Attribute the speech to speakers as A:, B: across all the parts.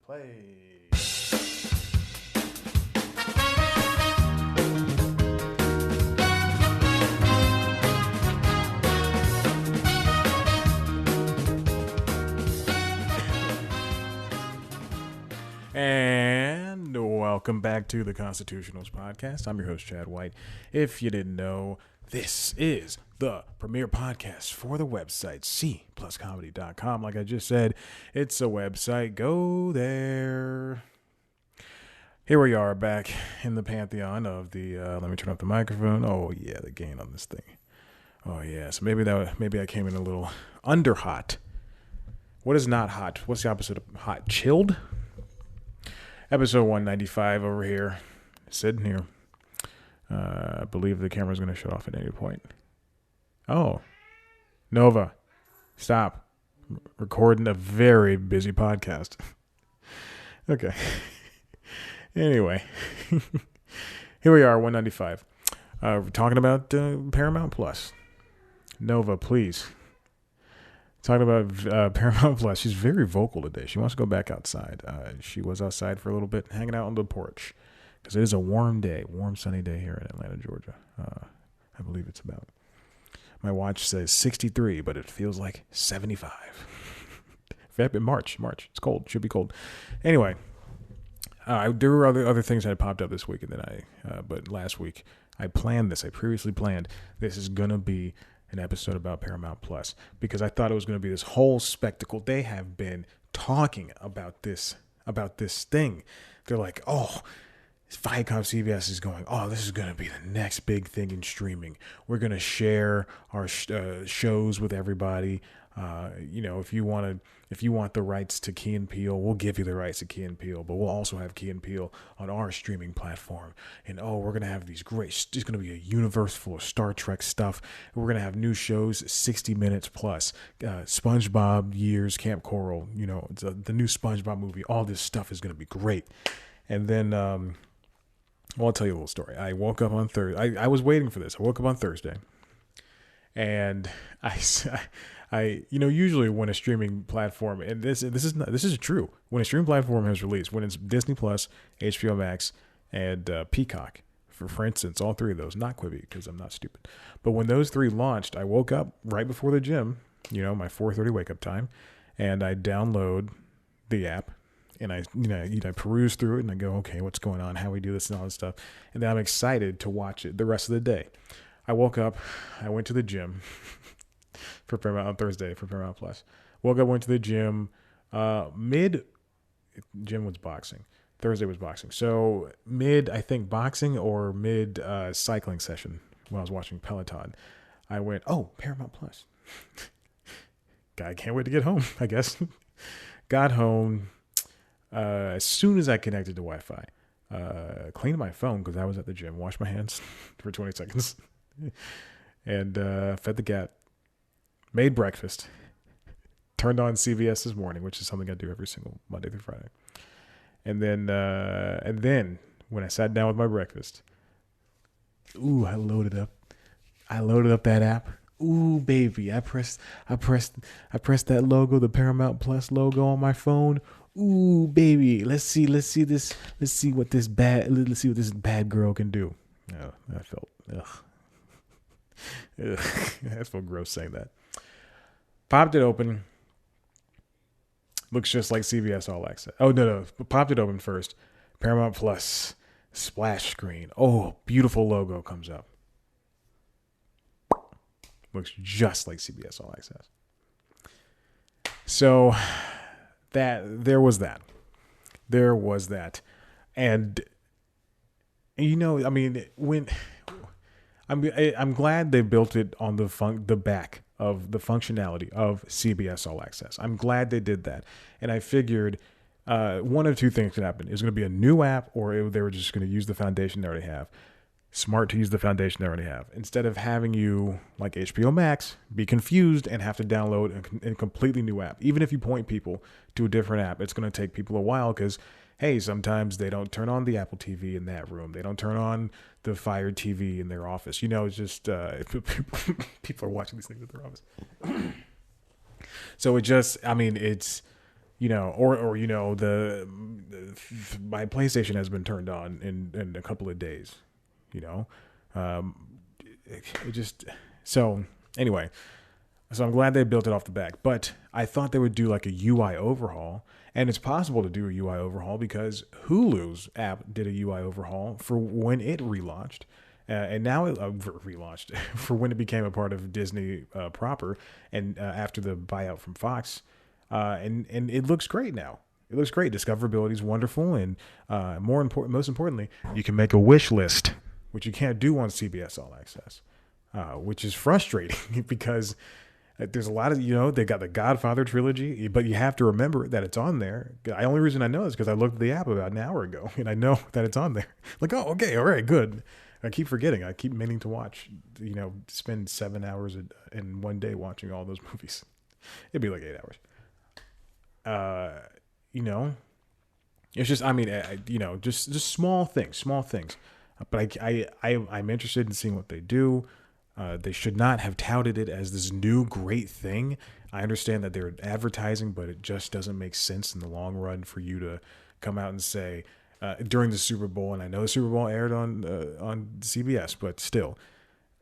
A: Play. And welcome back to the Constitutionals Podcast. I'm your host, Chad White. If you didn't know, this is the premier podcast for the website, c+comedy.com. Like I just said, it's a website. Go there. Here we are back in the pantheon of the, let me turn up the microphone. Oh, yeah, the gain on this thing. Oh, yeah. So maybe I came in a little under hot. What is not hot? What's the opposite of hot? Chilled? Episode 195 over here, sitting here. I believe the camera's going to shut off at any point. Oh, Nova, stop. Recording a very busy podcast. Okay. Anyway, here we are, 195. We're talking about Paramount Plus. Nova, please. Talking about Paramount Plus. She's very vocal today. She wants to go back outside. She was outside for a little bit, hanging out on the porch, because it is a warm sunny day here in Atlanta, Georgia. I believe it's about. My watch says 63, but it feels like 75. March. It's cold. Should be cold. Anyway, there were other things that had popped up this week, and then but last week I planned this. I previously planned this is gonna be an episode about Paramount Plus, because I thought it was going to be this whole spectacle. They have been talking about this thing. They're like, oh, ViacomCBS is going, oh, this is going to be the next big thing in streaming. We're going to share our shows with everybody. If you want the rights to Key and Peele, we'll give you the rights to Key and Peele, but we'll also have Key and Peele on our streaming platform. And we're going to have these great, it's going to be a universe full of Star Trek stuff. We're going to have new shows, 60 minutes plus, SpongeBob Years, Camp Coral, the new SpongeBob movie. All this stuff is going to be great. And then, I'll tell you a little story. I woke up on Thursday. I was waiting for this. I woke up on Thursday, and I usually when a streaming platform, and this is true, when a streaming platform has released, when it's Disney Plus, HBO Max, and Peacock, for instance, all three of those, not Quibi because I'm not stupid, but when those three launched, I woke up right before the gym, my 4:30 wake up time, and I download the app, and I peruse through it, and I go, okay, what's going on, how we do this and all this stuff, and then I'm excited to watch it the rest of the day. I woke up, I went to the gym for Paramount on Thursday for Paramount Plus. Woke up, went to the gym. Gym was boxing. Thursday was boxing. So I think boxing or mid cycling session when I was watching Peloton, I went, oh, Paramount Plus. I can't wait to get home, I guess. Got home as soon as I connected to Wi-Fi. Cleaned my phone because I was at the gym. Washed my hands for 20 seconds. And fed the cat. Made breakfast, turned on CBS this morning, which is something I do every single Monday through Friday. And then when I sat down with my breakfast, I loaded up that app. Ooh, baby, I pressed that logo, the Paramount Plus logo on my phone. Ooh, baby, let's see what this bad girl can do. Oh, I felt I felt gross saying that. Popped it open. Looks just like CBS All Access. Oh, no. Popped it open first. Paramount Plus. Splash screen. Oh, beautiful logo comes up. Looks just like CBS All Access. So, there was that. And, I'm glad they built it on the back of the functionality of CBS All Access. I'm glad they did that. And I figured one of two things could happen. It was going to be a new app, or they were just going to use the foundation they already have. Smart to use the foundation they already have. Instead of having you, like HBO Max, be confused and have to download a completely new app. Even if you point people to a different app, it's going to take people a while because, hey, sometimes they don't turn on the Apple TV in that room. They don't turn on the Fire TV in their office. It's just people are watching these things at their office. So it's or my PlayStation has been turned on in a couple of days, you know, it just so anyway. So I'm glad they built it off the back, but I thought they would do like a UI overhaul, and it's possible to do a UI overhaul because Hulu's app did a UI overhaul for when it relaunched, and now it relaunched for when it became a part of Disney proper, and after the buyout from Fox, and it looks great now. It looks great. Discoverability is wonderful, and most importantly, you can make a wish list, which you can't do on CBS All Access, which is frustrating because there's a lot of, they got the Godfather trilogy, but you have to remember that it's on there. The only reason I know is because I looked at the app about an hour ago, and I know that it's on there. Like, oh, okay, all right, good. I keep forgetting. I keep meaning to watch, spend 7 hours in one day watching all those movies. It'd be like 8 hours. It's just, just small things. But I'm interested in seeing what they do. They should not have touted it as this new great thing. I understand that they're advertising, but it just doesn't make sense in the long run for you to come out and say during the Super Bowl. And I know the Super Bowl aired on CBS, but still,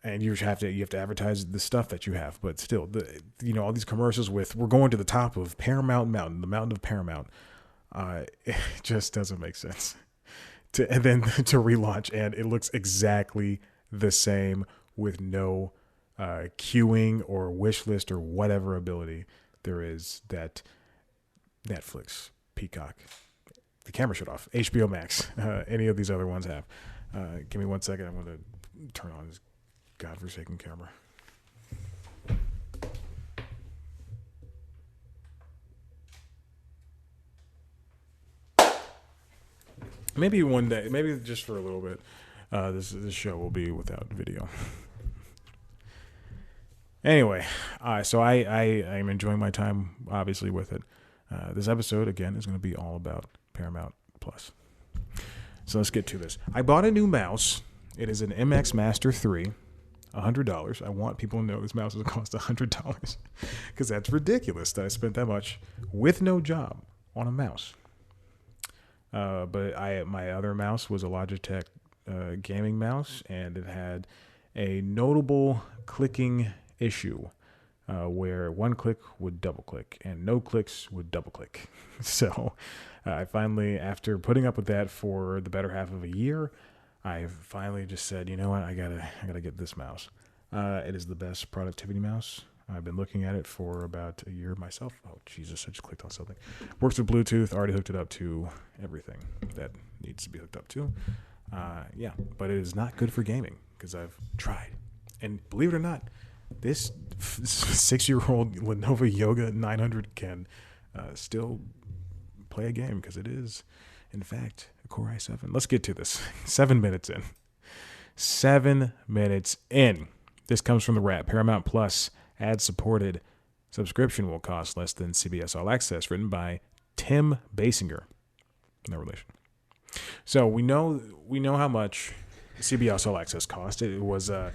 A: and you have to advertise the stuff that you have. But still, all these commercials with we're going to the top of Paramount Mountain, the mountain of Paramount. It just doesn't make sense. And then to relaunch, and it looks exactly the same, with no queuing or wish list or whatever ability there is that Netflix, Peacock, the camera shut off, HBO Max, any of these other ones have. Give me 1 second. I'm going to turn on this godforsaken camera. Maybe one day, maybe just for a little bit, this show will be without video. Anyway, so I'm enjoying my time, obviously, with it. This episode, again, is going to be all about Paramount Plus. So let's get to this. I bought a new mouse. It is an MX Master 3, $100. I want people to know this mouse is cost $100 because that's ridiculous that I spent that much with no job on a mouse. But my other mouse was a Logitech gaming mouse, and it had a notable clicking issue where one click would double click and no clicks would double click. So I finally, after putting up with that for the better half of a year, I finally just said, you know what, I gotta get this mouse. It is the best productivity mouse. I've been looking at it for about a year myself. Oh, Jesus, I just clicked on something. Works with Bluetooth, already hooked it up to everything that needs to be hooked up to. But it is not good for gaming because I've tried. And believe it or not, this 6-year-old Lenovo Yoga 900 can still play a game because it is, in fact, a Core i7. Let's get to this. 7 minutes in. 7 minutes in. This comes from the Wrap. Paramount Plus ad-supported subscription will cost less than CBS All Access, written by Tim Basinger. No relation. So we know how much CBS All Access cost. It was $6.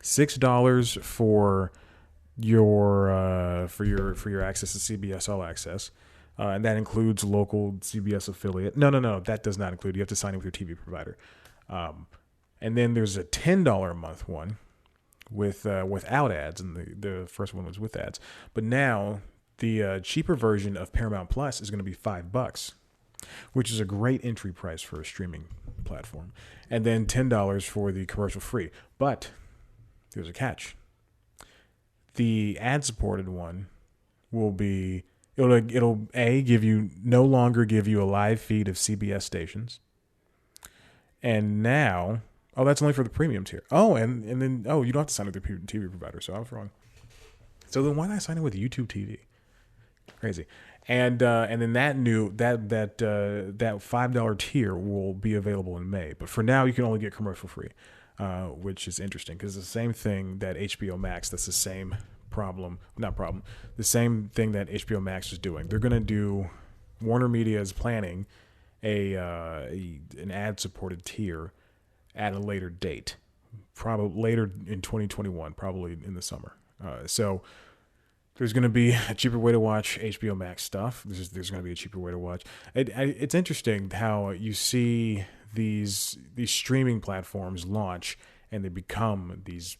A: $6 for your access to CBS All Access, and that includes local CBS affiliate. No, that does not include. You have to sign in with your TV provider. And then there's a $10 a month one without ads, and the first one was with ads. But now the cheaper version of Paramount Plus is going to be $5, which is a great entry price for a streaming platform. And then $10 for the commercial free. But there's a catch. The ad-supported one will be it'll no longer give you a live feed of CBS stations. And now, that's only for the premium tier. And then you don't have to sign up with your TV provider. So I was wrong. So then why not sign in with YouTube TV? Crazy. And then that $5 tier will be available in May. But for now, you can only get commercial free, which is interesting because it's the same thing that HBO Max. That's the same the same thing that HBO Max is doing. They're going to do. Warner Media is planning an ad-supported tier at a later date, probably later in 2021, probably in the summer. So There's going to be a cheaper way to watch HBO Max stuff. There's going to be a cheaper way to watch. It's interesting how you see these streaming platforms launch and they become these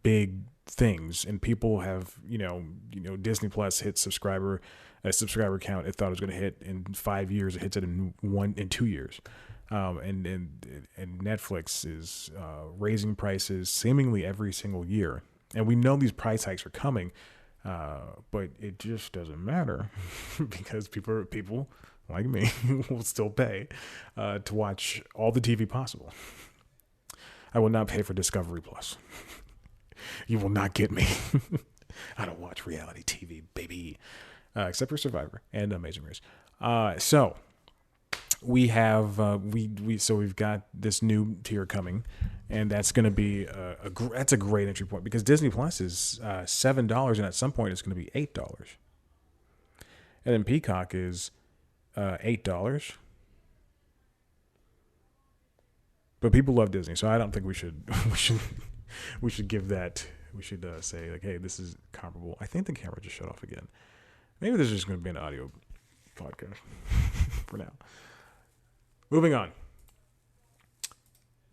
A: big things, and people have Disney Plus hit subscriber count. It thought it was going to hit in 5 years. It hits it in 2 years. And Netflix is raising prices seemingly every single year, and we know these price hikes are coming. But it just doesn't matter because people like me will still pay to watch all the TV possible. I will not pay for Discovery Plus. You will not get me. I don't watch reality TV, baby, except for Survivor and Amazing Race. So we have we've got this new tier coming, and that's going to be that's a great entry point because Disney Plus is $7, and at some point it's going to be $8, and then Peacock is $8. But people love Disney, so I don't think we should give that. We should say like, hey, this is comparable. I think the camera just shut off again. Maybe this is just going to be an audio podcast for now. Moving on.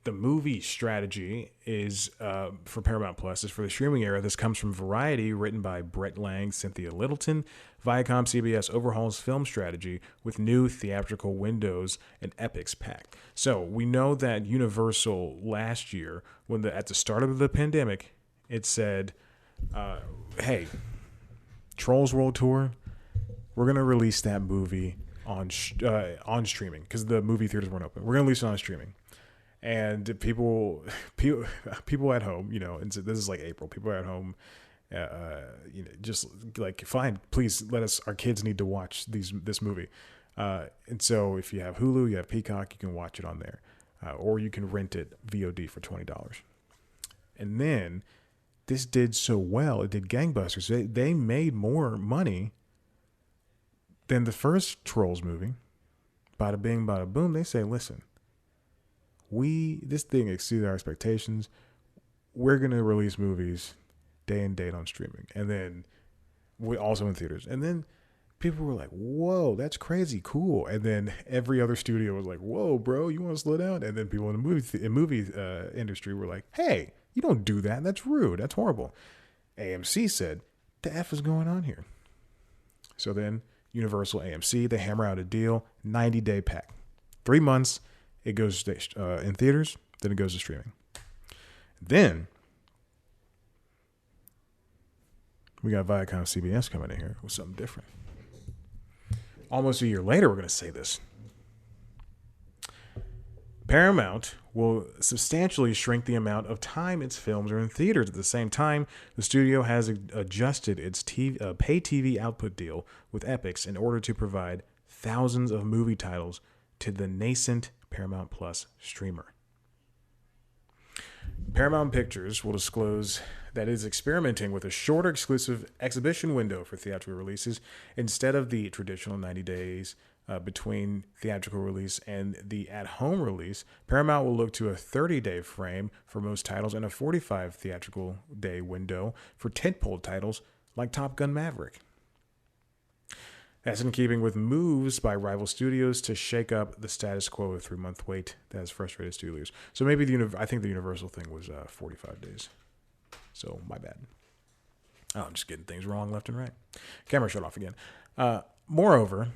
A: The movie strategy is for Paramount Plus is for the streaming era. This comes from Variety, written by Brett Lang, Cynthia Littleton. ViacomCBS overhauls film strategy with new theatrical windows and epics pack. So we know that Universal last year, at the start of the pandemic, it said, "Hey, Trolls World Tour, we're gonna release that movie on streaming because the movie theaters weren't open. We're gonna release it on streaming." And people at home, and so this is like April. People at home, just like, fine, please let us. Our kids need to watch this movie. And so if you have Hulu, you have Peacock, you can watch it on there, or you can rent it VOD for $20. And then this did so well; it did gangbusters. They made more money than the first Trolls movie. Bada bing, bada boom. They say, listen. This thing exceeded our expectations. We're going to release movies day and date on streaming. And then we also in theaters. And then people were like, whoa, that's crazy cool. And then every other studio was like, whoa, bro, you want to slow down? And then people in the movie industry were like, hey, you don't do that. That's rude. That's horrible. AMC said, the F is going on here. So then Universal AMC, they hammer out a deal, 90-day pack. 3 months. It goes in theaters, then it goes to streaming. Then we got ViacomCBS coming in here with something different. Almost a year later, we're going to say this. Paramount will substantially shrink the amount of time its films are in theaters. At the same time, the studio has adjusted its pay TV output deal with Epix in order to provide thousands of movie titles to the nascent Paramount Plus streamer. Paramount Pictures will disclose that it is experimenting with a shorter exclusive exhibition window for theatrical releases instead of the traditional 90 days between theatrical release and the at-home release. Paramount will look to a 30-day frame for most titles and a 45 theatrical day window for tentpole titles like Top Gun Maverick. That's in keeping with moves by rival studios to shake up the status quo of 3-month wait that has frustrated studios. So maybe I think the Universal thing was 45 days. So my bad. Oh, I'm just getting things wrong left and right. Camera shut off again. Moreover,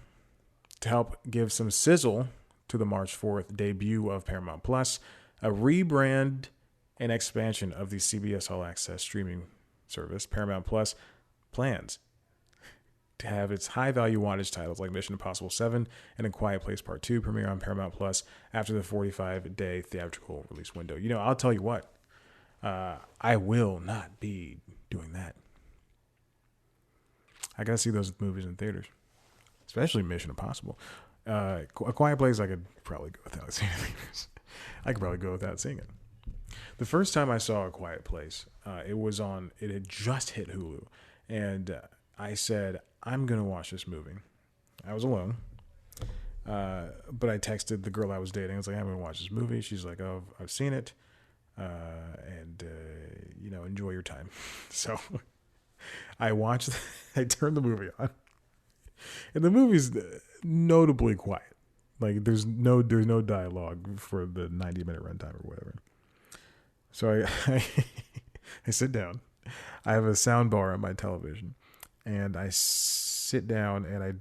A: to help give some sizzle to the March 4th debut of Paramount Plus, a rebrand and expansion of the CBS All Access streaming service, Paramount Plus, plans to have its high-value wattage titles like Mission Impossible 7 and A Quiet Place Part 2 premiere on Paramount Plus after the 45-day theatrical release window. I'll tell you what. I will not be doing that. I got to see those movies in theaters, especially Mission Impossible. A Quiet Place, I could probably go without seeing it. The first time I saw A Quiet Place, it had just hit Hulu, and I said, I'm going to watch this movie. I was alone, but I texted the girl I was dating. I was like, I'm going to watch this movie. She's like, oh, I've seen it, and enjoy your time. So I watched, I turned the movie on, and the movie's notably quiet. Like there's no dialogue for the 90-minute runtime or whatever. So I sit down. I have a sound bar on my television, and I sit down and I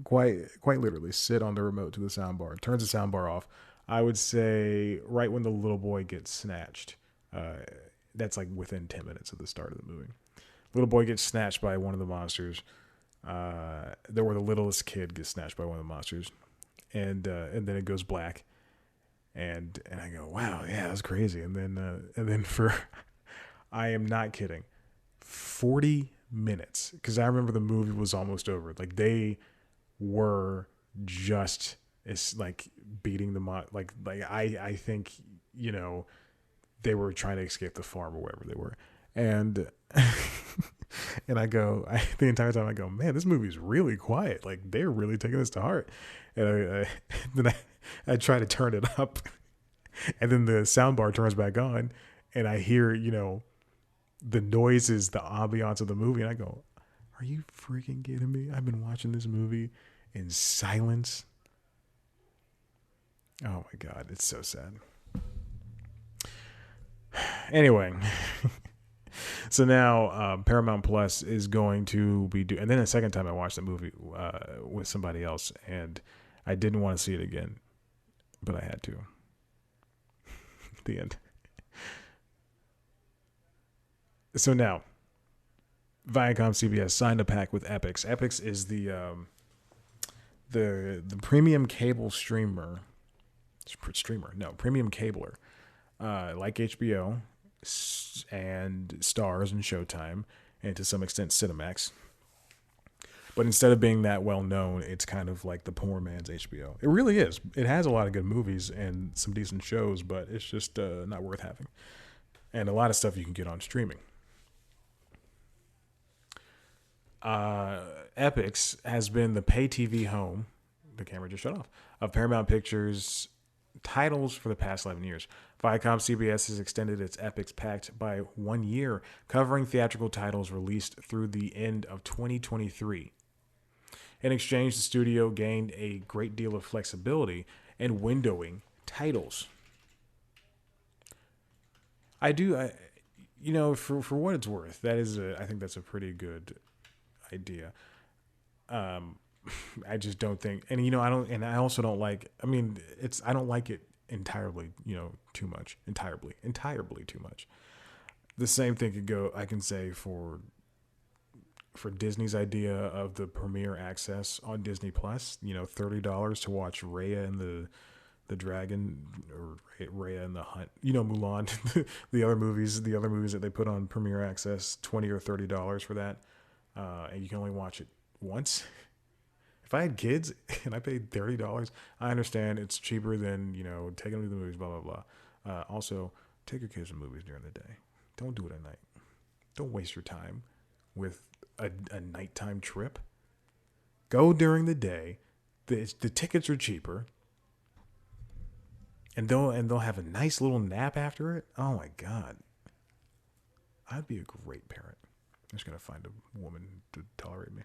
A: quite literally sit on the remote to the sound bar. It turns the sound bar off. I would say right when the little boy gets snatched. That's like within 10 minutes of the start of the movie. Little boy gets snatched by one of the monsters. There were the littlest kid gets snatched by one of the monsters, and then it goes black, and I go, wow, yeah, that's crazy. And then for, I am not kidding, 40 minutes, because I remember the movie was almost over. Like they were just, it's like beating them up. Like I think, you know, they were trying to escape the farm or wherever they were. And and the entire time I go, man, this movie's really quiet. Like they're really taking this to heart. And then I try to turn it up, and then the sound bar turns back on, and I hear, you know, the noises, the ambiance of the movie, and I go, are you freaking kidding me? I've been watching this movie in silence. Oh my God, it's so sad. Anyway, so now Paramount Plus is going to be and then the second time I watched the movie with somebody else, and I didn't want to see it again, but I had to. The end. So now, ViacomCBS signed a pact with Epix. Epix is the premium cable premium cabler, like HBO and Stars and Showtime, and to some extent Cinemax. But instead of being that well known, it's kind of like the poor man's HBO. It really is. It has a lot of good movies and some decent shows, but it's just not worth having. And a lot of stuff you can get on streaming. Epix has been the pay TV home, the camera just shut off, of Paramount Pictures titles for the past 11 years. ViacomCBS has extended its Epix pact by 1 year, covering theatrical titles released through the end of 2023. In exchange, the studio gained a great deal of flexibility in windowing titles. For what it's worth, I think that's a pretty good idea. I just don't think, I also don't like, I don't like it entirely, too much, entirely too much. The same thing I can say for Disney's idea of the Premier Access on Disney Plus, $30 to watch Raya and the Dragon, or Raya and the Hunt, Mulan, the other movies that they put on Premier Access, $20 or $30 for that. And you can only watch it once. If I had kids and I paid $30, I understand it's cheaper than, taking them to the movies, blah, blah, blah. Also, take your kids to movies during the day. Don't do it at night. Don't waste your time with a nighttime trip. Go during the day. The tickets are cheaper. And they'll have a nice little nap after it. Oh my God. I'd be a great parent. I'm just going to find a woman to tolerate me.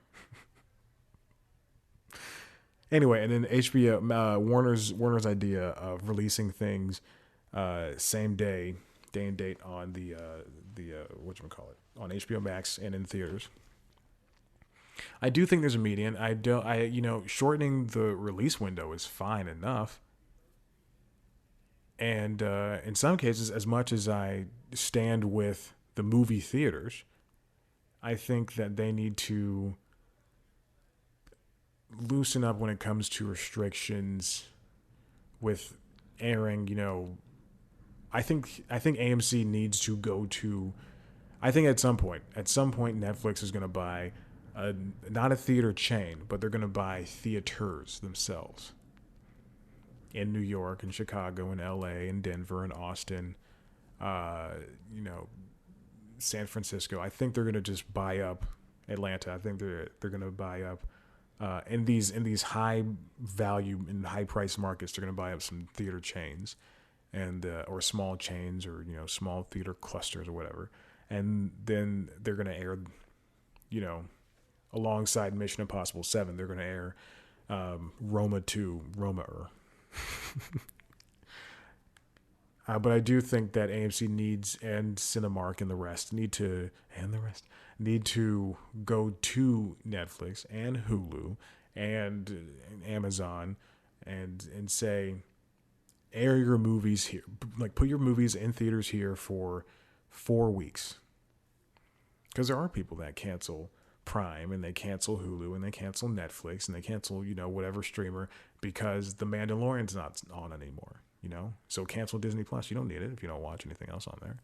A: Anyway, and then HBO, Warner's idea of releasing things same day and date on the whatchamacallit, on HBO Max and in theaters. I do think there's a median. Shortening the release window is fine enough. And in some cases, as much as I stand with the movie theaters, I think that they need to loosen up when it comes to restrictions with airing. I think AMC needs to go to, I think at some point Netflix is going to buy not a theater chain, but they're going to buy theaters themselves in New York and Chicago and LA and Denver and Austin, San Francisco. I think they're going to just buy up Atlanta. I think they're going to buy up in these high value and high price markets. They're going to buy up some theater chains and or small chains, or small theater clusters or whatever, and then they're going to air alongside Mission Impossible 7, they're going to air Roma 2, Roma-er. But I do think that AMC needs, and Cinemark and the rest need to go to Netflix and Hulu and Amazon and say, air your movies here, like put your movies in theaters here for 4 weeks. Because there are people that cancel Prime and they cancel Hulu and they cancel Netflix and they cancel, whatever streamer because The Mandalorian's not on anymore, So cancel Disney Plus. You don't need it if you don't watch anything else on there.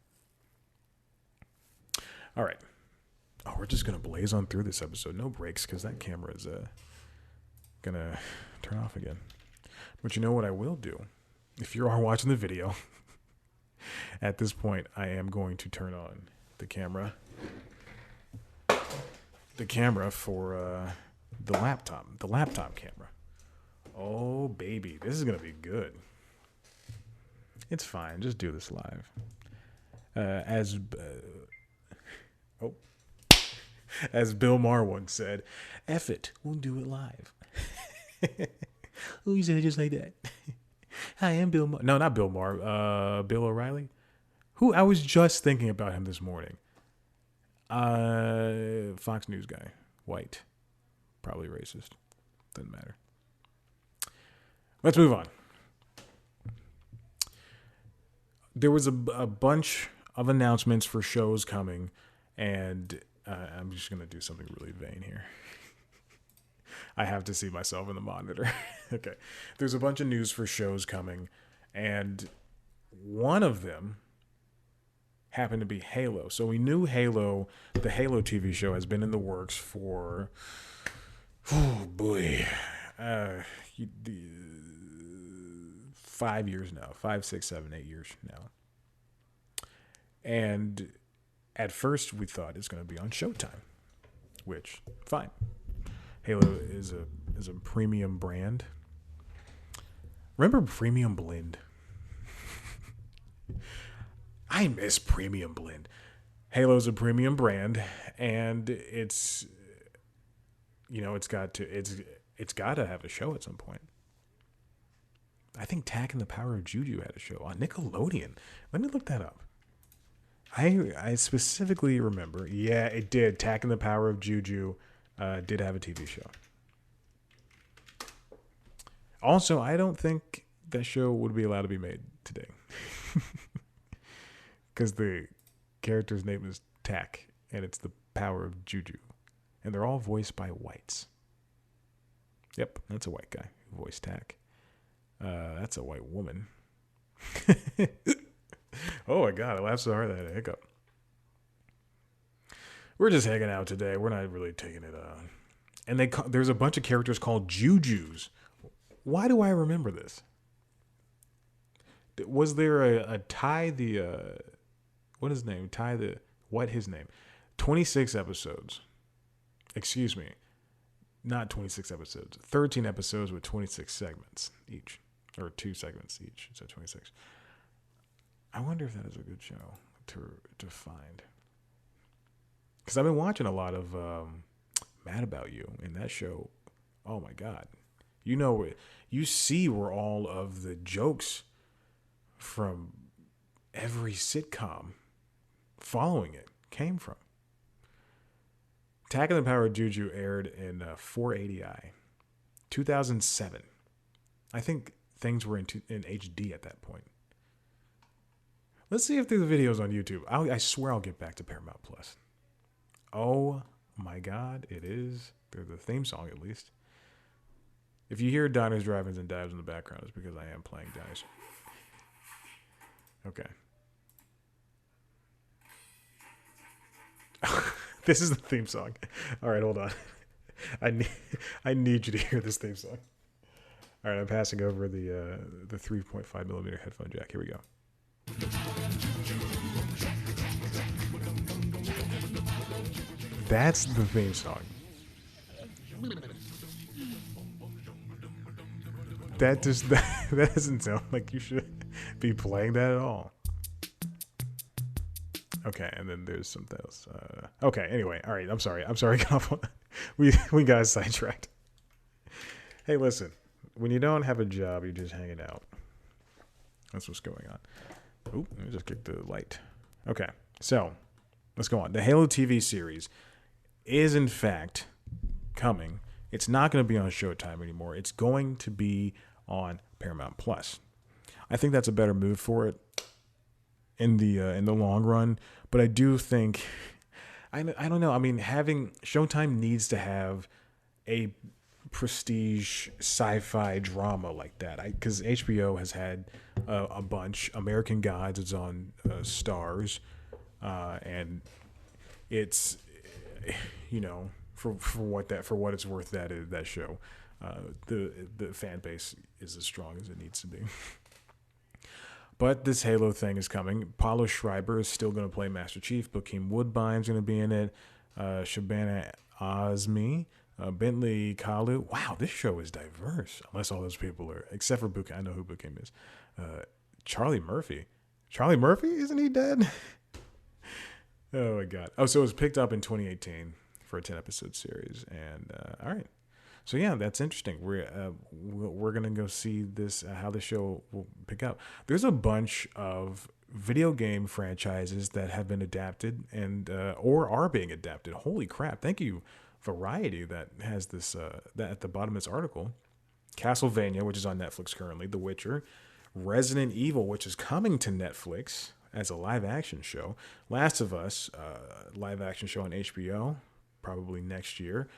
A: All right. Oh, we're just going to blaze on through this episode. No breaks because that camera is going to turn off again. But you know what I will do? If you are watching the video, at this point, I am going to turn on the camera. The camera for the laptop camera. Oh, baby. This is going to be good. It's fine. Just do this live. As Bill Maher once said, F it, we'll do it live. Oh, you said it just like that. Hi, I'm Bill Maher. No, not Bill Maher. Bill O'Reilly. Who I was just thinking about him this morning. Fox News guy. White. Probably racist. Doesn't matter. Let's move on. There was a bunch of announcements for shows coming, and I'm just going to do something really vain here. I have to see myself in the monitor. Okay. There's a bunch of news for shows coming, and one of them happened to be Halo. So we knew Halo, the Halo TV show, has been in the works for, 5 years now. 5, 6, 7, 8 years now. And at first we thought it's going to be on Showtime, which, fine. Halo is a premium brand. Remember Premium Blend? I miss Premium Blend. Halo's a premium brand, and it's got to have a show at some point. I think Tak and the Power of Juju had a show on Nickelodeon. Let me look that up. I specifically remember. Yeah, it did. Tak and the Power of Juju did have a TV show. Also, I don't think that show would be allowed to be made today. Because the character's name is Tak, and it's the Power of Juju. And they're all voiced by whites. Yep, that's a white guy who voiced Tak. That's a white woman. Oh my God, I laughed so hard I had a hiccup. We're just hanging out today. We're not really taking it on. And there's a bunch of characters called Jujus. Why do I remember this? Was there a Ty what is his name? What his name? 26 episodes. Excuse me. Not 26 episodes. 13 episodes with 26 segments each. Or 2 segments each. So 26. I wonder if that is a good show to find. Because I've been watching a lot of Mad About You. And that show, oh my God. You see where all of the jokes from every sitcom following it came from. Tak and the Power of Juju aired in 480i, 2007. I think things were in HD at that point. Let's see if there's videos on YouTube. I swear I'll get back to Paramount Plus. Oh my God, it is. There's the theme song at least. If you hear Diners, Drive-Ins, and Dives in the background, it's because I am playing dice. Okay. This is the theme song. All right, hold on. I need you to hear this theme song. All right, I'm passing over the 3.5 millimeter headphone jack. Here we go. That's the theme song. That doesn't sound like you should be playing that at all. Okay, and then there's something else. Okay, anyway, all right. I'm sorry. We got sidetracked. Hey, listen. When you don't have a job, you're just hanging out. That's what's going on. Oop, let me just get the light. Okay, so let's go on. The Halo TV series is in fact coming. It's not going to be on Showtime anymore. It's going to be on Paramount Plus. I think that's a better move for it in the long run. But I do think, I don't know. I mean, having Showtime needs to have a prestige sci-fi drama like that. Because HBO has had a bunch. American Gods is on Stars, and it's for what it's worth, that show. The fan base is as strong as it needs to be. But this Halo thing is coming. Paulo Schreiber is still going to play Master Chief. Bokeem Woodbine's going to be in it. Shabana Azmi, Bentley Kalu. Wow, this show is diverse. Unless all those people are, except for Bokeem. I know who Bokeem is. Charlie Murphy. Charlie Murphy? Isn't he dead? Oh, my God. Oh, so it was picked up in 2018 for a 10-episode series. And, all right. So yeah, that's interesting. We're gonna go see this how the show will pick up. There's a bunch of video game franchises that have been adapted and or are being adapted. Holy crap! Thank you, Variety, that has this that at the bottom of this article. Castlevania, which is on Netflix currently. The Witcher, Resident Evil, which is coming to Netflix as a live action show. Last of Us, live action show on HBO, probably next year.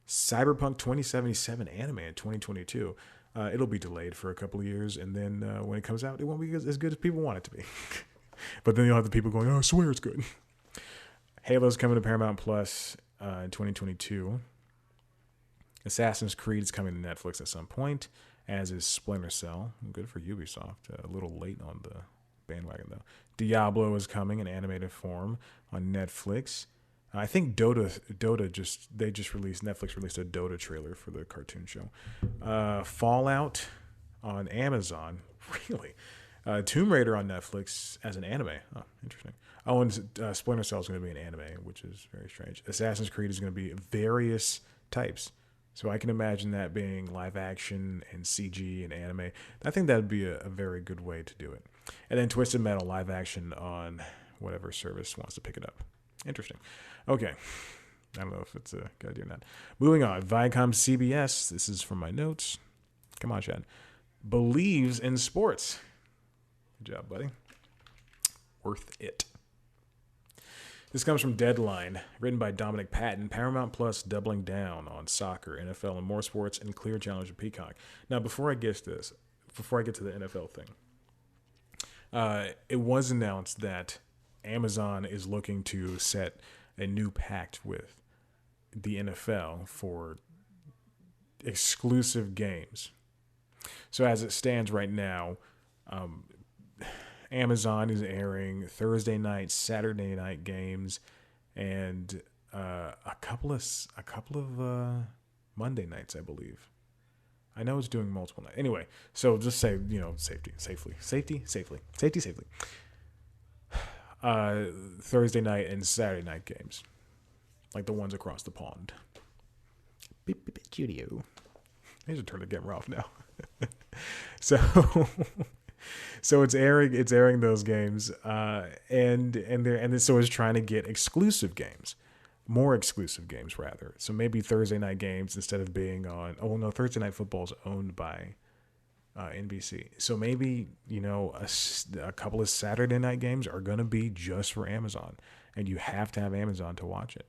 A: Cyberpunk 2077 anime in 2022. It'll be delayed for a couple of years, and then when it comes out, it won't be as good as people want it to be. But then you'll have the people going, "Oh, I swear it's good." Halo's coming to Paramount Plus in 2022. Assassin's Creed is coming to Netflix at some point, as is Splinter Cell. Good for Ubisoft. A little late on the bandwagon, though. Diablo is coming in animated form on Netflix. I think Netflix released a Dota trailer for the cartoon show. Fallout on Amazon, really. Tomb Raider on Netflix as an anime. Oh, interesting. Oh, and Splinter Cell is going to be an anime, which is very strange. Assassin's Creed is going to be various types. So I can imagine that being live action and CG and anime. I think that would be a very good way to do it. And then Twisted Metal live action on whatever service wants to pick it up. Interesting. Okay. I don't know if it's a good idea or not. Moving on. ViacomCBS. This is from my notes. Come on, Chad. Believes in sports. Good job, buddy. Worth it. This comes from Deadline, written by Dominic Patton. Paramount Plus doubling down on soccer, NFL, and more sports, and clear challenge of Peacock. Now, before I get to the NFL thing, it was announced that Amazon is looking to set a new pact with the NFL for exclusive games. So as it stands right now, Amazon is airing Thursday night, Saturday night games, and a couple of Monday nights, I believe. I know it's doing multiple nights. Anyway, so just say, safely. Thursday night and Saturday night games, like the ones across the pond. Studio. Here's a turn to get rough now. So it's airing those games, and so it's trying to get more exclusive games rather. So maybe Thursday night games instead of being on. Oh no, Thursday night football is owned by NBC. So maybe a couple of Saturday night games are going to be just for Amazon, and you have to have Amazon to watch it.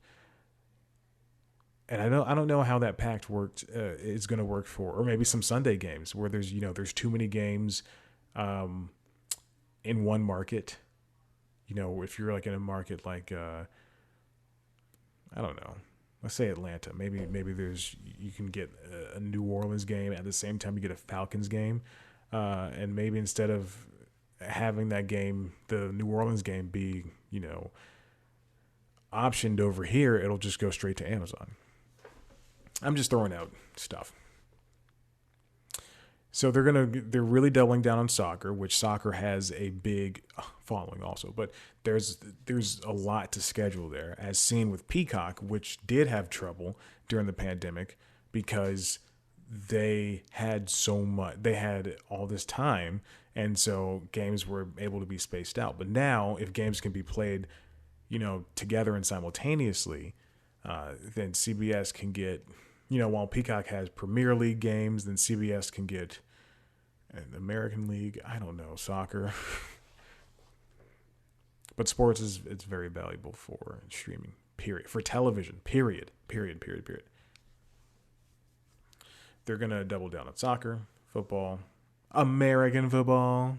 A: And I don't know how that pact worked. Is going to work for, or maybe some Sunday games where there's too many games in one market. If you're like in a market like I don't know, let's say Atlanta. Maybe you can get a New Orleans game at the same time you get a Falcons game, and maybe instead of having that game, the New Orleans game be optioned over here, it'll just go straight to Amazon. I'm just throwing out stuff. So they're really doubling down on soccer, which soccer has a big following also. But there's a lot to schedule there, as seen with Peacock, which did have trouble during the pandemic because they had all this time, and so games were able to be spaced out. But now, if games can be played, together and simultaneously, then CBS can get, while Peacock has Premier League games, then CBS can get an American League. I don't know, soccer. But sports it's very valuable for streaming. Period. For television. Period. They're gonna double down on soccer, football, American football.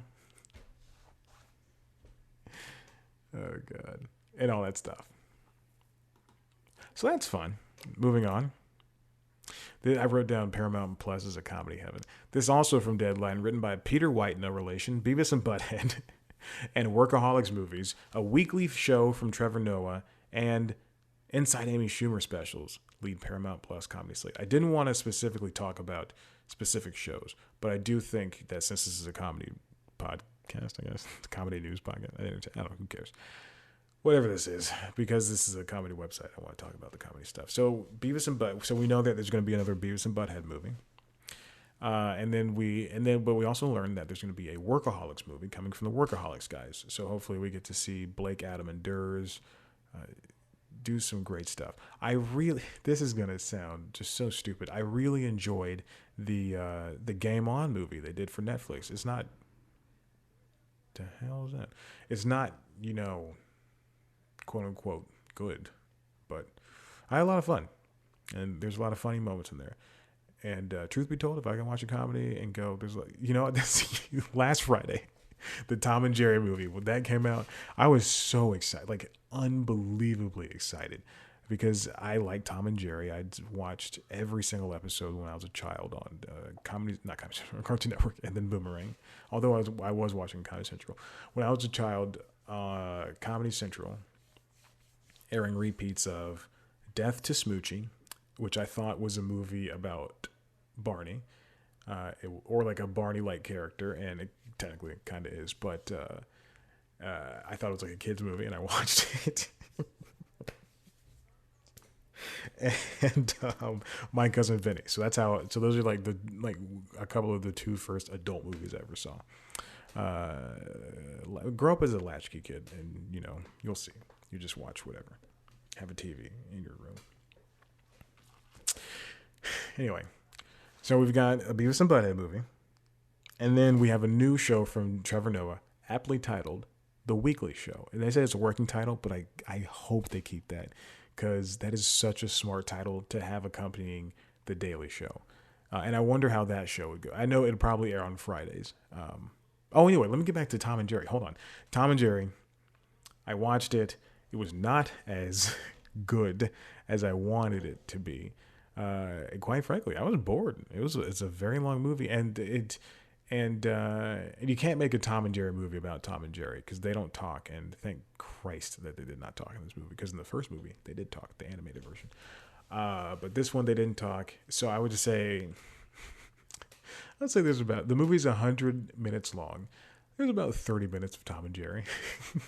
A: Oh God, and all that stuff. So that's fun. Moving on. I wrote down Paramount Plus is a comedy heaven. This also from Deadline, written by Peter White, no relation, Beavis and Butthead, and Workaholics Movies, a weekly show from Trevor Noah, and Inside Amy Schumer specials lead Paramount Plus comedy slate. I didn't want to specifically talk about specific shows, but I do think that since this is a comedy podcast, I guess, it's a comedy news podcast, I don't know, who cares? Whatever this is, because this is a comedy website, I want to talk about the comedy stuff. So so we know that there's going to be another Beavis and Butthead movie. But we also learned that there's going to be a Workaholics movie coming from the Workaholics guys. So hopefully we get to see Blake, Adam, and Durs do some great stuff. This is going to sound just so stupid. I really enjoyed the Game On movie they did for Netflix. It's not, the hell is that? It's not, quote unquote good, but I had a lot of fun, and there's a lot of funny moments in there. And truth be told, if I can watch a comedy and go, there's this last Friday, the Tom and Jerry movie, when that came out, I was so excited, like unbelievably excited, because I like Tom and Jerry. I'd watched every single episode when I was a child on Cartoon Network, and then Boomerang. Although I was watching Comedy Central when I was a child. Comedy Central airing repeats of Death to Smoochie, which I thought was a movie about Barney, or like a Barney-like character, and it technically kind of is, but I thought it was like a kid's movie, and I watched it. And My Cousin Vinny. So that's how. So those are like a couple of the two first adult movies I ever saw. Grow up as a latchkey kid, and you'll see. You just watch whatever. Have a TV in your room. Anyway, so we've got a Beavis and Butthead movie, and then we have a new show from Trevor Noah, aptly titled The Weekly Show. And they say it's a working title, but I hope they keep that, because that is such a smart title to have accompanying The Daily Show. And I wonder how that show would go. I know it'd probably air on Fridays. Anyway, let me get back to Tom and Jerry. Hold on. Tom and Jerry, I watched it. It was not as good as I wanted it to be. Quite frankly, I was bored. It's a very long movie, and you can't make a Tom and Jerry movie about Tom and Jerry because they don't talk. And thank Christ that they did not talk in this movie, because in the first movie they did talk, the animated version. But this one they didn't talk. So I would just say, the movie's 100 minutes long. There's about 30 minutes of Tom and Jerry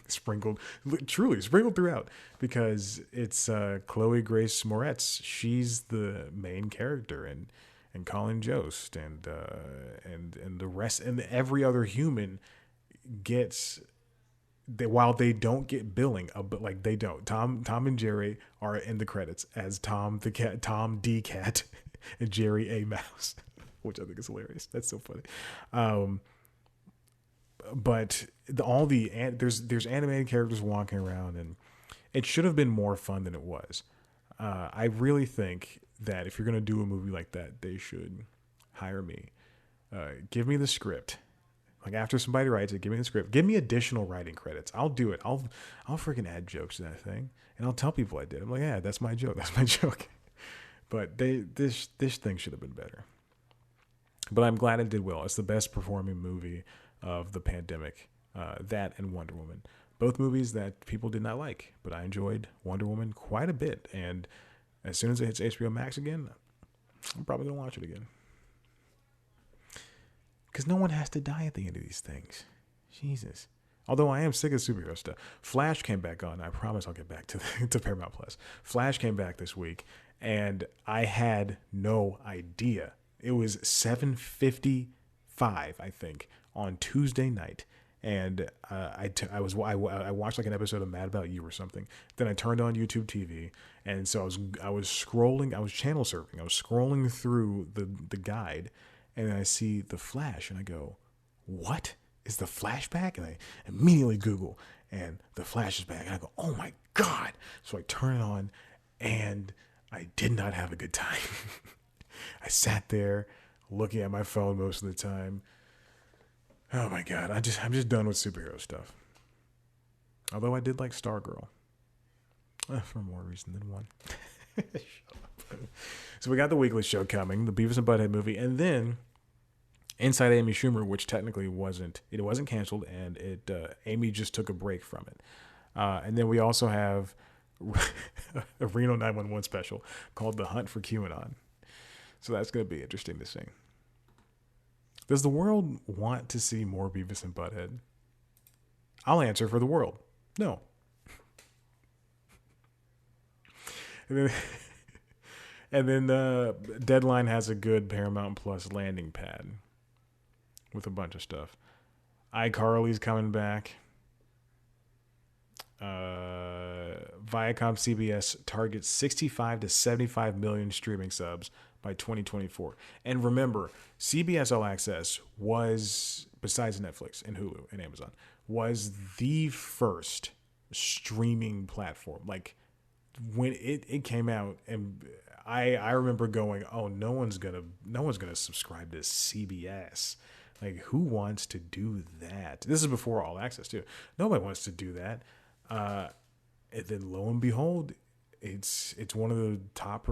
A: sprinkled throughout, because it's Chloe Grace Moretz. She's the main character, and Colin Jost, and the rest, and every other human gets. While they don't get billing, but like they don't. Tom and Jerry are in the credits as Tom the cat, Tom D cat, and Jerry A mouse, which I think is hilarious. That's so funny. But there's animated characters walking around, and it should have been more fun than it was. I really think that if you're going to do a movie like that, they should hire me. Give me the script. Like, after somebody writes it, give me the script. Give me additional writing credits. I'll do it. I'll freaking add jokes to that thing, and I'll tell people I did. I'm like, yeah, that's my joke. That's my joke. But this thing should have been better. But I'm glad it did well. It's the best performing movie of the pandemic. That and Wonder Woman. Both movies that people did not like, but I enjoyed Wonder Woman quite a bit. And as soon as it hits HBO Max again, I'm probably going to watch it again. because no one has to die at the end of these things. Jesus. Although I am sick of superhero stuff. Flash came back on. I promise I'll get back to to Paramount Plus. Flash came back this week, and I had no idea. It was 7:55, I think, on Tuesday night, and I watched like an episode of Mad About You or something. Then I turned on YouTube TV, and so I was scrolling. I was channel surfing. I was scrolling through the guide, and then I see the Flash, and I go, "What is the Flash back?" And I immediately Google, and the Flash is back, and I go, "Oh my God!" So I turn it on, and I did not have a good time. I sat there looking at my phone most of the time. Oh my God, I'm just done with superhero stuff. Although I did like Stargirl, for more reason than one. Shut up. So we got the weekly show coming, the Beavis and Butthead movie, and then Inside Amy Schumer, which technically wasn't canceled, and Amy just took a break from it. And then we also have a Reno 911 special called The Hunt for QAnon. So that's going to be interesting to see. Does the world want to see more Beavis and Butthead? I'll answer for the world. No. And then Deadline has a good Paramount Plus landing pad with a bunch of stuff. iCarly's coming back. ViacomCBS targets 65 to 75 million streaming subs by 2024. And remember, CBS All Access was, besides Netflix and Hulu and Amazon, was the first streaming platform. Like when it came out, and I remember going, "Oh, no one's gonna subscribe to CBS. Like, who wants to do that?" This is before All Access too. Nobody wants to do that. And then lo and behold, it's one of the top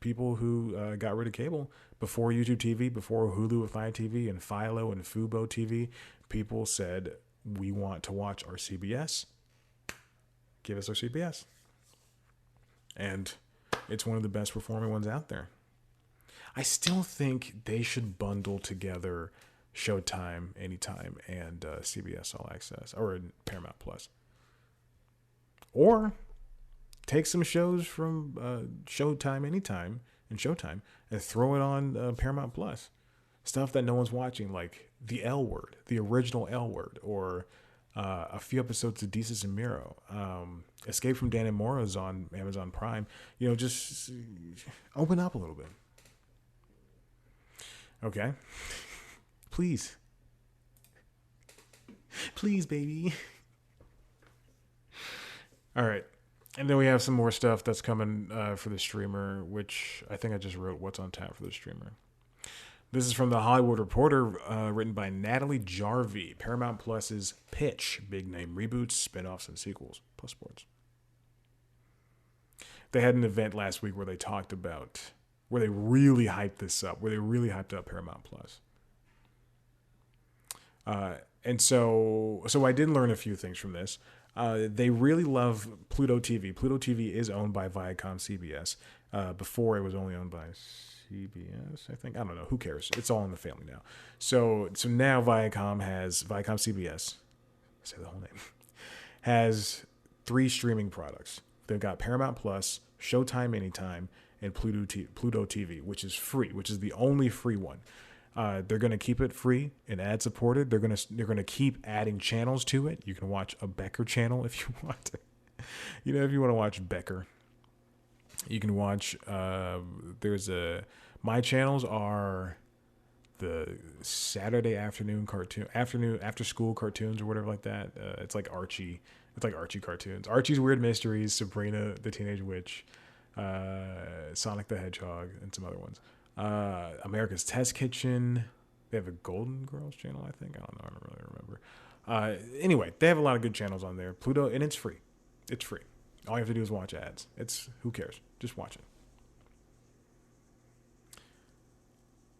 A: people who got rid of cable before YouTube TV, before Hulu with Fire TV and Philo and Fubo TV. People said, "We want to watch our CBS. Give us our CBS." And it's one of the best performing ones out there. I still think they should bundle together Showtime Anytime and CBS All Access, or Paramount Plus. Or take some shows from Showtime Anytime and Showtime and throw it on Paramount Plus. Stuff that no one's watching, like The L Word, the original L Word, or a few episodes of Desus and Mero. Escape from Dan and Mora's on Amazon Prime. Just open up a little bit. Okay? Please. Please, baby. All right. And then we have some more stuff that's coming for the streamer, which I think I just wrote what's on tap for the streamer. This is from The Hollywood Reporter, written by Natalie Jarvie. Paramount Plus's pitch: big name reboots, spinoffs, and sequels, plus sports. They had an event last week where they talked about, where they really hyped this up, where they really hyped up Paramount Plus. And so I did learn a few things from this. They really love Pluto TV. Pluto TV is owned by ViacomCBS. Before it was only owned by CBS, I think. I don't know. Who cares? It's all in the family now. So now ViacomCBS, say the whole name, has 3 streaming products. They've got Paramount Plus, Showtime Anytime, and Pluto TV, which is free, which is the only free one. They're going to keep it free and ad supported. They're going to keep adding channels to it. You can watch a Becker channel if you want. If you want to watch Becker, you can watch. My channels are the Saturday afternoon after school cartoons or whatever like that. It's like Archie. It's like Archie cartoons. Archie's Weird Mysteries, Sabrina the Teenage Witch, Sonic the Hedgehog, and some other ones. America's Test Kitchen. They have a Golden Girls channel, I think. I don't know. I don't really remember. Anyway, they have a lot of good channels on there. Pluto, and it's free. It's free. All you have to do is watch ads. Who cares? Just watch it.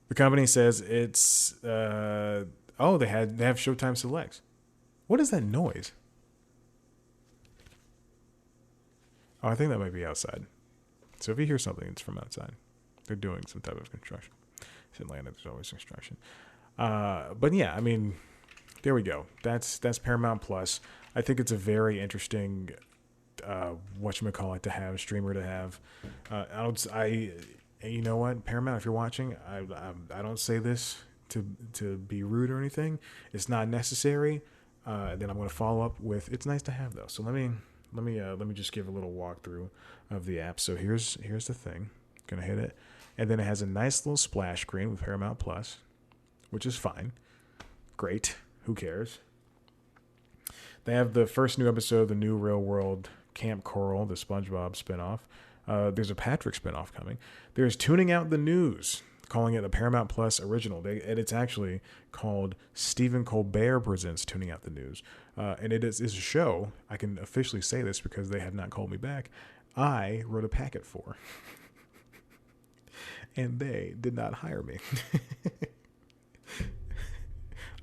A: The company says it's they have Showtime Selects. What is that noise? Oh, I think that might be outside. So if you hear something, it's from outside. They're doing some type of construction. It's Atlanta. There's always construction. But yeah, I mean, there we go. That's Paramount Plus. I think it's a very interesting whatchamacallit to have, streamer to have. You know what, Paramount, if you're watching, I don't say this to be rude or anything. It's not necessary. Then I'm going to follow up with it's nice to have though. So let me just give a little walkthrough of the app. So here's the thing. Gonna hit it, and then it has a nice little splash screen with Paramount Plus, which is fine. Great. Who cares? They have the first new episode of the new Real World Camp Coral, the SpongeBob spinoff. There's a Patrick spinoff coming. There's Tuning Out the News, calling it a Paramount Plus original. And it's actually called Stephen Colbert Presents Tuning Out the News. And it is a show, I can officially say this because they have not called me back, I wrote a packet for. And they did not hire me.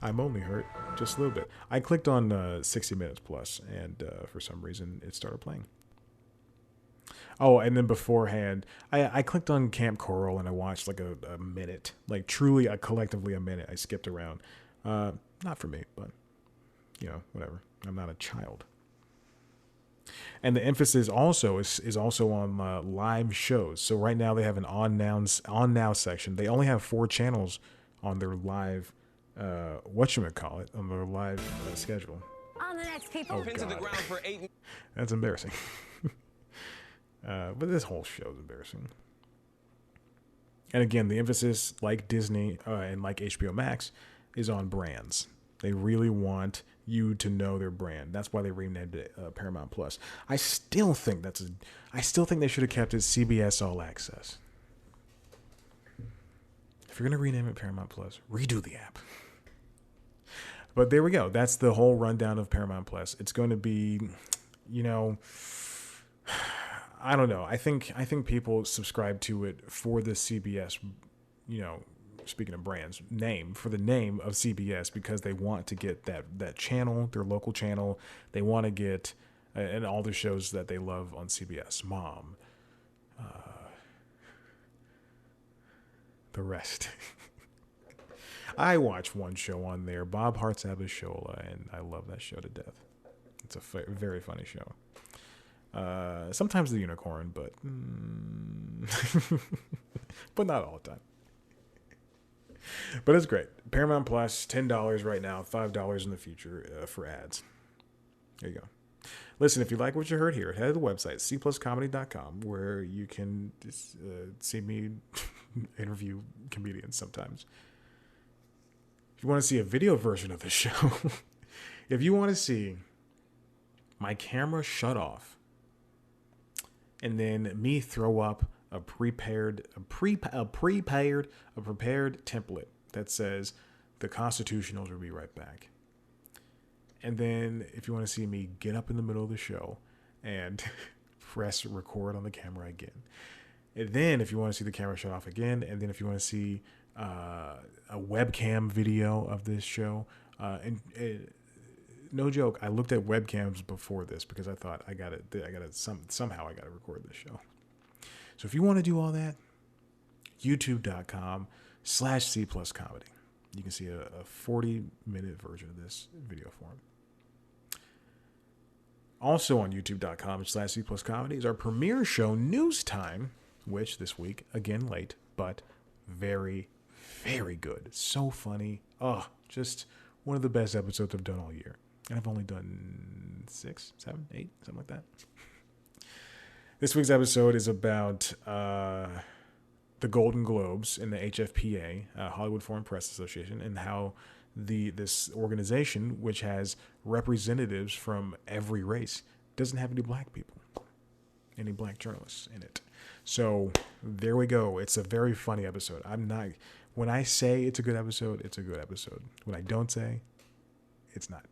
A: I'm only hurt just a little bit. I clicked on 60 Minutes Plus, and for some reason, it started playing. Oh, and then beforehand, I clicked on Camp Coral, and I watched like a minute. Like, truly, collectively a minute. I skipped around. Not for me, but, whatever. I'm not a child. And the emphasis also is also on live shows. So right now, they have an on now section. They only have 4 channels on their live on their live schedule.
B: On the next, people.
A: Oh, God. The ground for 8. That's embarrassing. But this whole show is embarrassing. And again, the emphasis, like Disney and like HBO Max, is on brands. They really want you to know their brand. That's why they renamed it Paramount Plus. I still think they should have kept it CBS All Access. If you're going to rename it Paramount Plus, redo the app. But there we go. That's the whole rundown of Paramount Plus. It's going to be, I don't know. I think people subscribe to it for the CBS, speaking of brands, for the name of CBS, because they want to get that channel, their local channel. They want to get and all the shows that they love on CBS. Mom. The rest. I watch one show on there, Bob Hart's Abishola, and I love that show to death. It's a very funny show. Sometimes the unicorn, but but not all the time. But it's great. Paramount Plus, $10 right now, $5 in the future for ads. There you go. Listen, if you like what you heard here, head to the website, cpluscomedy.com, where you can see me interview comedians sometimes. If you want to see a video version of this show, if you want to see my camera shut off and then me throw up a prepared template that says the Constitutionals will be right back. And then if you want to see me get up in the middle of the show and press record on the camera again. And then if you want to see the camera shut off again, and then if you want to see a webcam video of this show, no joke, I looked at webcams before this because I thought somehow I got to record this show. So if you want to do all that, youtube.com/C+comedy. You can see a 40-minute version of this video form. Also on youtube.com/C+comedy is our premiere show, News Time, which this week, again late, but very, very good. So funny. Oh, just one of the best episodes I've done all year. And I've only done 6, 7, 8, something like that. This week's episode is about the Golden Globes and the HFPA, Hollywood Foreign Press Association, and how this organization, which has representatives from every race, doesn't have any black people, any black journalists in it. So there we go. It's a very funny episode. When I say it's a good episode, it's a good episode. When I don't say, it's not.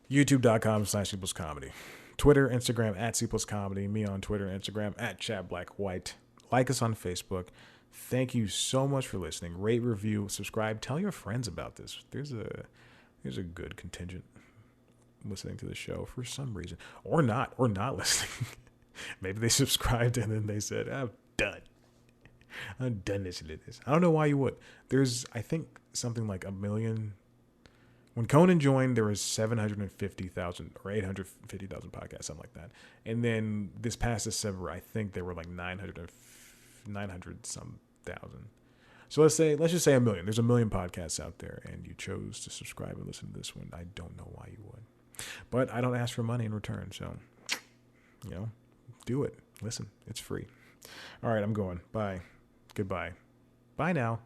A: youtube.com/C+comedy. Twitter, Instagram @C+comedy. Me on Twitter and Instagram @ChadBlackWhite. Like us on Facebook. Thank you so much for listening. Rate, review, subscribe. Tell your friends about this. There's a good contingent listening to the show for some reason, or not listening. Maybe they subscribed and then they said, "I'm done." I'm done listening to this. I don't know why you would. There's, I think, something like 1 million. When Conan joined, there was 750,000 or 850,000 podcasts, something like that. And then this past December, I think there were like 900 some thousand. So let's just say 1 million. There's 1 million podcasts out there, and you chose to subscribe and listen to this one. I don't know why you would, but I don't ask for money in return. So, do it. Listen, it's free. All right, I'm going. Bye. Goodbye. Bye now.